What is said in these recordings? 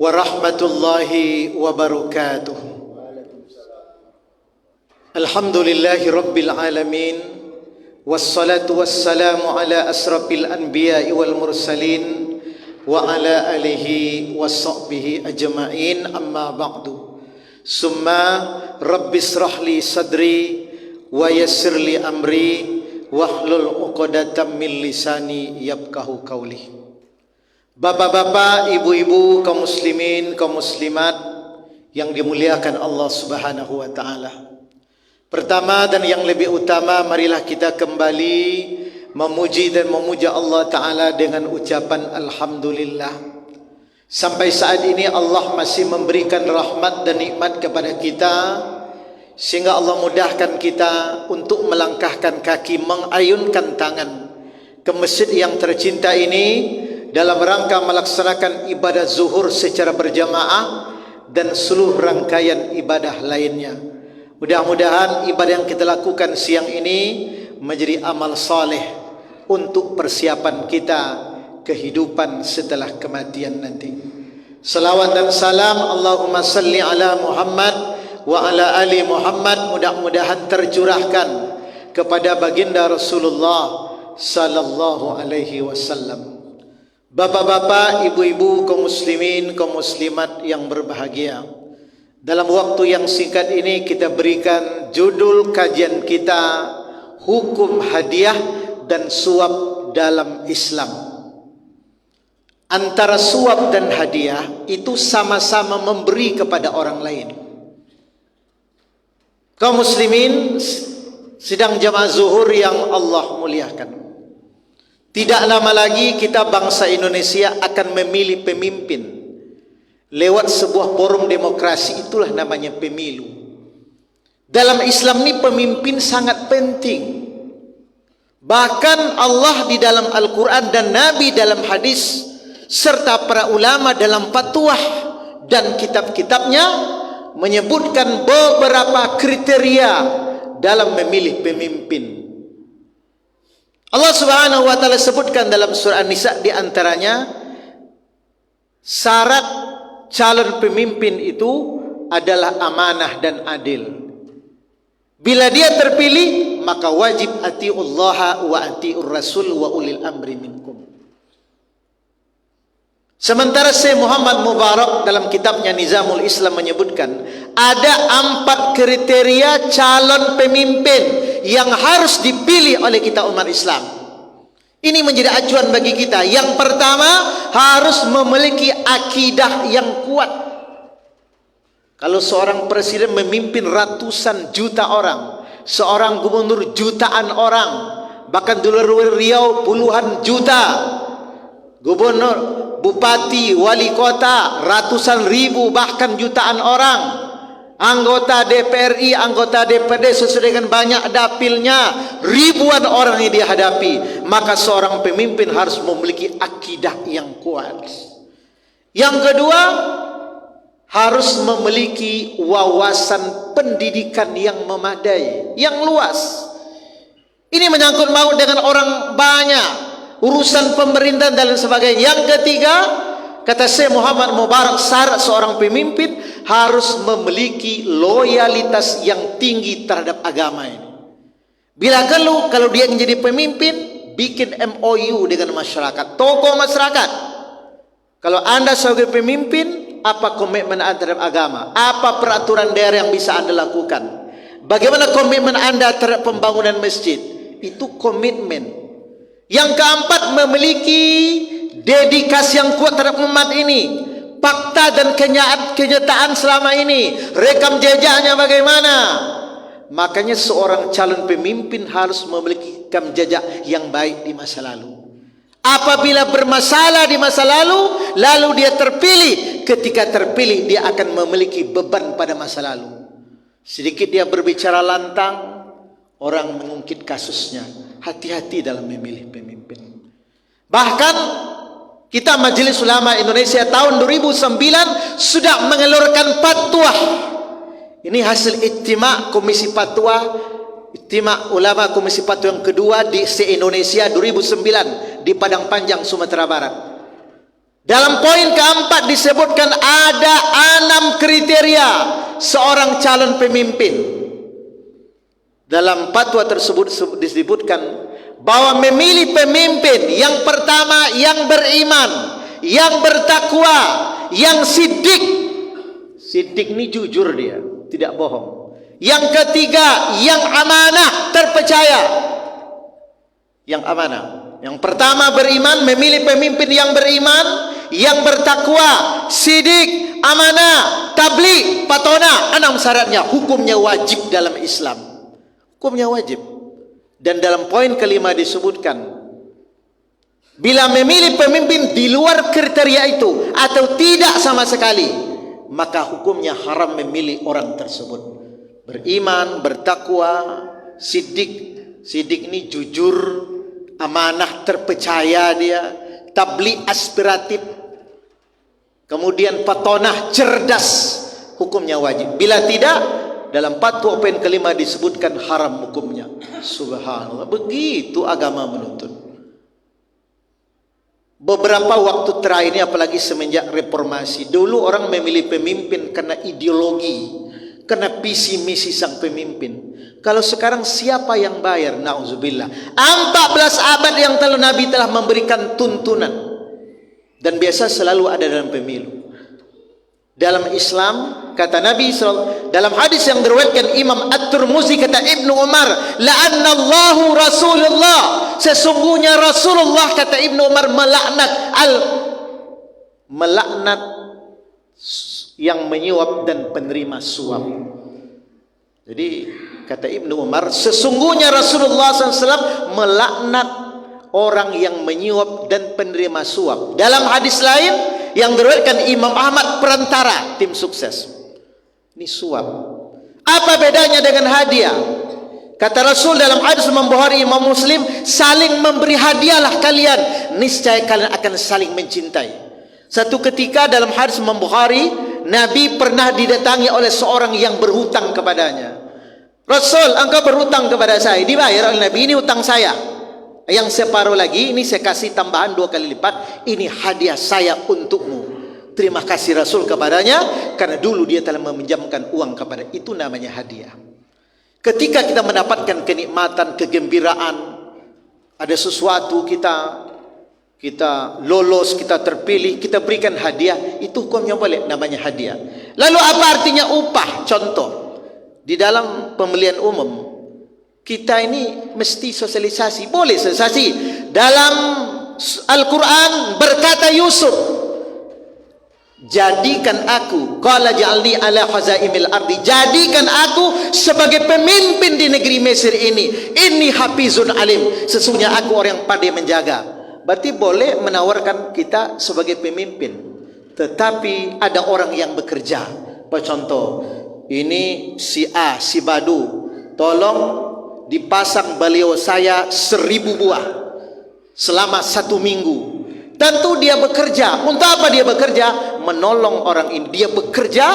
warahmatullahi wabarakatuh. Alhamdulillahi rabbil alamin, wassalatu wassalamu ala asrafil anbiya'i wal mursalin wa ala alihi wassahbihi ajma'in, amma ba'du. Summa rabbis rahli sadri wa yassirli amri wahlul uqdatam min lisani yafqahu qawli. Bapak-bapak, ibu-ibu, kaum muslimin, kaum muslimat yang dimuliakan Allah Subhanahu wa taala. Pertama dan yang lebih utama, marilah kita kembali memuji dan memuja Allah taala dengan ucapan alhamdulillah. Sampai saat ini Allah masih memberikan rahmat dan nikmat kepada kita, sehingga Allah mudahkan kita untuk melangkahkan kaki, mengayunkan tangan ke masjid yang tercinta ini dalam rangka melaksanakan ibadah zuhur secara berjamaah dan seluruh rangkaian ibadah lainnya. Mudah-mudahan ibadah yang kita lakukan siang ini menjadi amal saleh untuk persiapan kita kehidupan setelah kematian nanti. Salawat dan salam Allahumma salli ala Muhammad wa ala ali Muhammad mudah-mudahan tercurahkan kepada baginda Rasulullah sallallahu alaihi wasallam. Bapak-bapak, ibu-ibu, kaum muslimin, kaum muslimat yang berbahagia, dalam waktu yang singkat ini kita berikan judul kajian kita, hukum hadiah dan suap dalam Islam. Antara suap dan hadiah itu sama-sama memberi kepada orang lain. Kaum muslimin sidang jamaah zuhur yang Allah muliakan, tidak lama lagi kita bangsa Indonesia akan memilih pemimpin lewat sebuah forum demokrasi, itulah namanya pemilu. Dalam Islam ini pemimpin sangat penting. Bahkan Allah di dalam Al-Quran dan Nabi dalam hadis serta para ulama dalam fatwa dan kitab-kitabnya menyebutkan beberapa kriteria dalam memilih pemimpin. Allah Subhanahu wa taala sebutkan dalam surah An-Nisa, di antaranya syarat calon pemimpin itu adalah amanah dan adil. Bila dia terpilih, maka wajib atiullaha wa atiur rasul wa ulil amri minkum. Sementara Syekh Muhammad Mubarak dalam kitabnya Nizamul Islam menyebutkan ada 4 kriteria calon pemimpin yang harus dipilih oleh kita umat Islam. Ini menjadi acuan bagi kita. Yang pertama, harus memiliki akidah yang kuat. Kalau seorang presiden memimpin ratusan juta orang, seorang gubernur jutaan orang, bahkan di luar Riau puluhan juta, gubernur, bupati, wali kota, ratusan ribu bahkan jutaan orang, anggota DPRI, anggota DPD sesuai dengan banyak dapilnya, ribuan orang yang dihadapi, maka seorang pemimpin harus memiliki akidah yang kuat. Yang kedua, harus memiliki wawasan pendidikan yang memadai, yang luas. Ini menyangkut maut dengan orang banyak, urusan pemerintahan dan sebagainya. Yang ketiga, kata Syekh Muhammad Mubarak, syarat seorang pemimpin harus memiliki loyalitas yang tinggi terhadap agama ini. Bila kalau dia menjadi pemimpin, bikin MOU dengan masyarakat, tokoh masyarakat. Kalau Anda sebagai pemimpin, apa komitmen Anda terhadap agama? Apa peraturan daerah yang bisa Anda lakukan? Bagaimana komitmen Anda terhadap pembangunan masjid? Itu komitmen. Yang keempat, memiliki dedikasi yang kuat terhadap umat ini. Fakta dan kenyataan selama ini, rekam jejaknya bagaimana. Makanya seorang calon pemimpin harus memiliki rekam jejak yang baik di masa lalu. Apabila bermasalah di masa lalu, lalu dia terpilih, ketika terpilih dia akan memiliki beban pada masa lalu. Sedikit dia berbicara lantang, orang mengungkit kasusnya. Hati-hati dalam memilih pemimpin. Bahkan kita Majelis Ulama Indonesia tahun 2009 sudah mengeluarkan fatwa. Ini hasil ijtima' Komisi Fatwa, ijtima' Ulama Komisi Fatwa yang kedua di se-Indonesia 2009 di Padang Panjang, Sumatera Barat. Dalam poin keempat disebutkan ada 6 kriteria seorang calon pemimpin. Dalam fatwa tersebut disebutkan bahwa memilih pemimpin yang pertama yang beriman, yang bertakwa, yang siddiq. Siddiq ini jujur dia, tidak bohong. Yang ketiga yang amanah, terpercaya. Yang amanah. Yang pertama beriman, memilih pemimpin yang beriman, yang bertakwa, sidik, amanah, tabligh, patona. 6 syaratnya. Hukumnya wajib dalam Islam. Hukumnya wajib. Dan dalam poin kelima disebutkan, bila memilih pemimpin di luar kriteria itu atau tidak sama sekali, maka hukumnya haram memilih orang tersebut. Beriman, bertakwa, sidik. Sidik ini jujur, amanah, terpercaya dia, tabligh, aspiratif, kemudian patonah, cerdas, hukumnya wajib. Bila tidak, dalam fatwa poin kelima disebutkan haram hukumnya. Subhanallah, begitu agama menuntut. Beberapa waktu terakhir ini, apalagi semenjak reformasi, dulu orang memilih pemimpin karena ideologi, karena visi misi sang pemimpin. Kalau sekarang siapa yang bayar? Nauzubillah. 14 abad yang lalu Nabi telah memberikan tuntunan, dan biasa selalu ada dalam pemilu. Dalam Islam, kata Nabi dalam hadis yang diriwayatkan Imam At-Tirmizi, kata Ibnu Umar, la'annallahu Rasulullah, sesungguhnya Rasulullah, kata Ibnu Umar, melaknat yang menyuap dan penerima suap. Jadi kata Ibnu Umar, sesungguhnya Rasulullah SAW melaknat orang yang menyuap dan penerima suap. Dalam hadis lain yang diriwayatkan Imam Ahmad, perantara tim sukses. Ini suap. Apa bedanya dengan hadiah? Kata Rasul dalam hadis Imam Bukhari, Imam Muslim, saling memberi hadiahlah kalian, niscaya kalian akan saling mencintai. Satu ketika dalam hadis Imam Bukhari, Nabi pernah didatangi oleh seorang yang berhutang kepadanya. Rasul, engkau berhutang kepada saya, dibayar oleh Nabi, ini hutang saya. Yang separuh lagi, ini saya kasih tambahan 2 kali lipat, ini hadiah saya untukmu. Terima kasih Rasul kepadanya, karena dulu dia telah meminjamkan uang kepada. Itu namanya hadiah. Ketika kita mendapatkan kenikmatan, kegembiraan, ada sesuatu kita lolos, kita terpilih, kita berikan hadiah, itu hukumnya boleh, namanya hadiah. Lalu apa artinya upah? Contoh, di dalam pembelian umum, kita ini mesti sosialisasi. Boleh sosialisasi. Dalam Al-Quran berkata Yusuf, jadikan aku, qala ja'alni ala khazaimil ardi, jadikan aku sebagai pemimpin di negeri Mesir ini. Inni hafizun alim, sesungguhnya aku orang yang pandai menjaga. Berarti boleh menawarkan kita sebagai pemimpin, tetapi ada orang yang bekerja. Contoh, ini si A, si Badu, tolong dipasang baliho saya 1000 buah selama 1 minggu. Tentu dia bekerja. Untuk apa dia bekerja? Menolong orang ini. Dia bekerja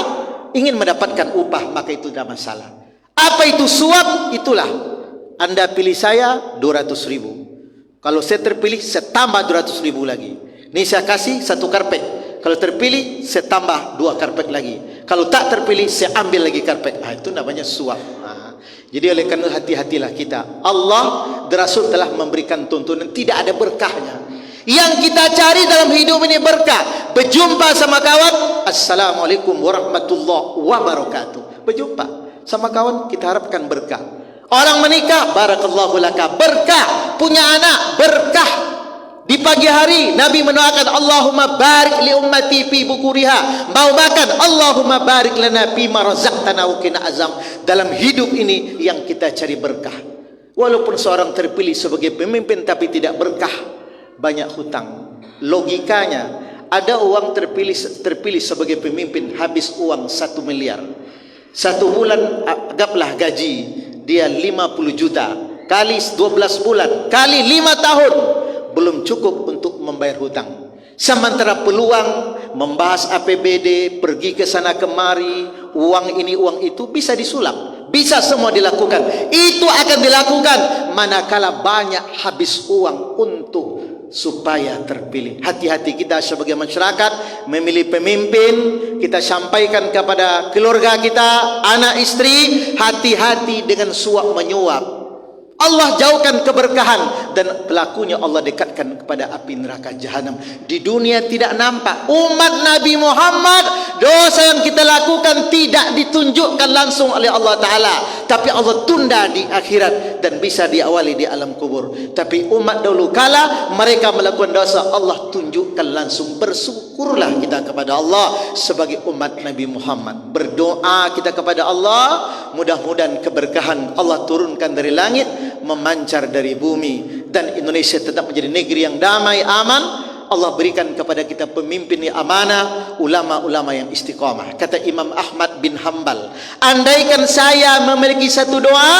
ingin mendapatkan upah, maka itu tidak masalah. Apa itu suap? Itulah, Anda pilih saya 200.000. Kalau saya terpilih, saya tambah 200.000 lagi. Ini saya kasih 1 karpet. Kalau terpilih, saya tambah 2 karpet lagi. Kalau tak terpilih, saya ambil lagi karpet. Itu namanya suap. Jadi oleh karena hati-hatilah kita. Allah dan Rasul telah memberikan tuntunan, tidak ada berkahnya. Yang kita cari dalam hidup ini berkah. Berjumpa sama kawan, assalamualaikum warahmatullahi wabarakatuh. Berjumpa sama kawan, kita harapkan berkah. Orang menikah, barakallahu laka, berkah. Punya anak, berkah. Di pagi hari Nabi mendoakan, Allahumma barik li ummati fi bukuriha. Mau makan, Allahumma barik lana fi ma razaqtana wa qina azam. Dalam hidup ini yang kita cari berkah. Walaupun seorang terpilih sebagai pemimpin tapi tidak berkah, banyak hutang. Logikanya, ada uang terpilih sebagai pemimpin, habis uang 1 miliar. 1 bulan anggaplah gaji dia 50 juta, kali 12 bulan, kali 5 tahun, belum cukup untuk membayar hutang. Sementara peluang membahas APBD, pergi ke sana kemari, uang ini uang itu bisa disulap, bisa semua dilakukan. Itu akan dilakukan manakala banyak habis uang untuk supaya terpilih. Hati-hati kita sebagai masyarakat memilih pemimpin. Kita sampaikan kepada keluarga kita, anak istri, hati-hati dengan suap menyuap. Allah jauhkan keberkahan dan pelakunya Allah dekatkan kepada api neraka jahanam. Di dunia tidak nampak. Umat Nabi Muhammad, dosa yang kita lakukan tidak ditunjukkan langsung oleh Allah Ta'ala, tapi Allah tunda di akhirat dan bisa diawali di alam kubur. Tapi umat dahulu kala mereka melakukan dosa, Allah tunjukkan langsung. Bersyukurlah kita kepada Allah sebagai umat Nabi Muhammad. Berdoa kita kepada Allah, mudah-mudahan keberkahan Allah turunkan dari langit, memancar dari bumi, dan Indonesia tetap menjadi negeri yang damai, aman. Allah berikan kepada kita pemimpin yang amanah, ulama-ulama yang istiqamah. Kata Imam Ahmad bin Hanbal, andaikan saya memiliki satu doa,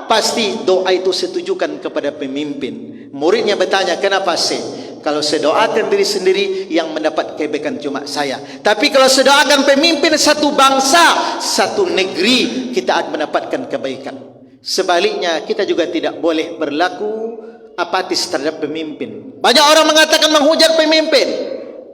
pasti doa itu saya tujukan kepada pemimpin. Muridnya bertanya, kenapa sih? Kalau saya doakan diri sendiri, yang mendapat kebaikan cuma saya. Tapi kalau saya doakan pemimpin satu bangsa, satu negeri, kita akan mendapatkan kebaikan. Sebaliknya, kita juga tidak boleh berlaku apatis terhadap pemimpin. Banyak orang mengatakan menghujat pemimpin,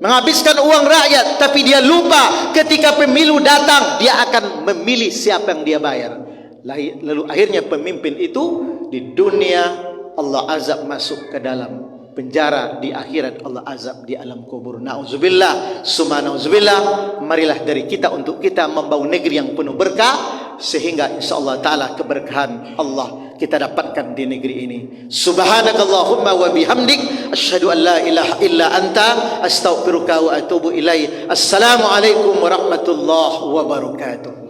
menghabiskan uang rakyat, tapi dia lupa ketika pemilu datang, dia akan memilih siapa yang dia bayar. Lalu akhirnya pemimpin itu di dunia Allah azab masuk ke dalam penjara, di akhirat Allah azab di alam kubur. Na'udzubillah, summa na'udzubillah. Marilah dari kita untuk kita membangun negeri yang penuh berkah, sehingga insyaallah ta'ala keberkahan Allah kita dapatkan di negeri ini. Subhanakallahumma wa bihamdik, asyhadu an la ilaha illa anta, astaghfiruka wa atubu ilaik. Assalamualaikum warahmatullahi wabarakatuh.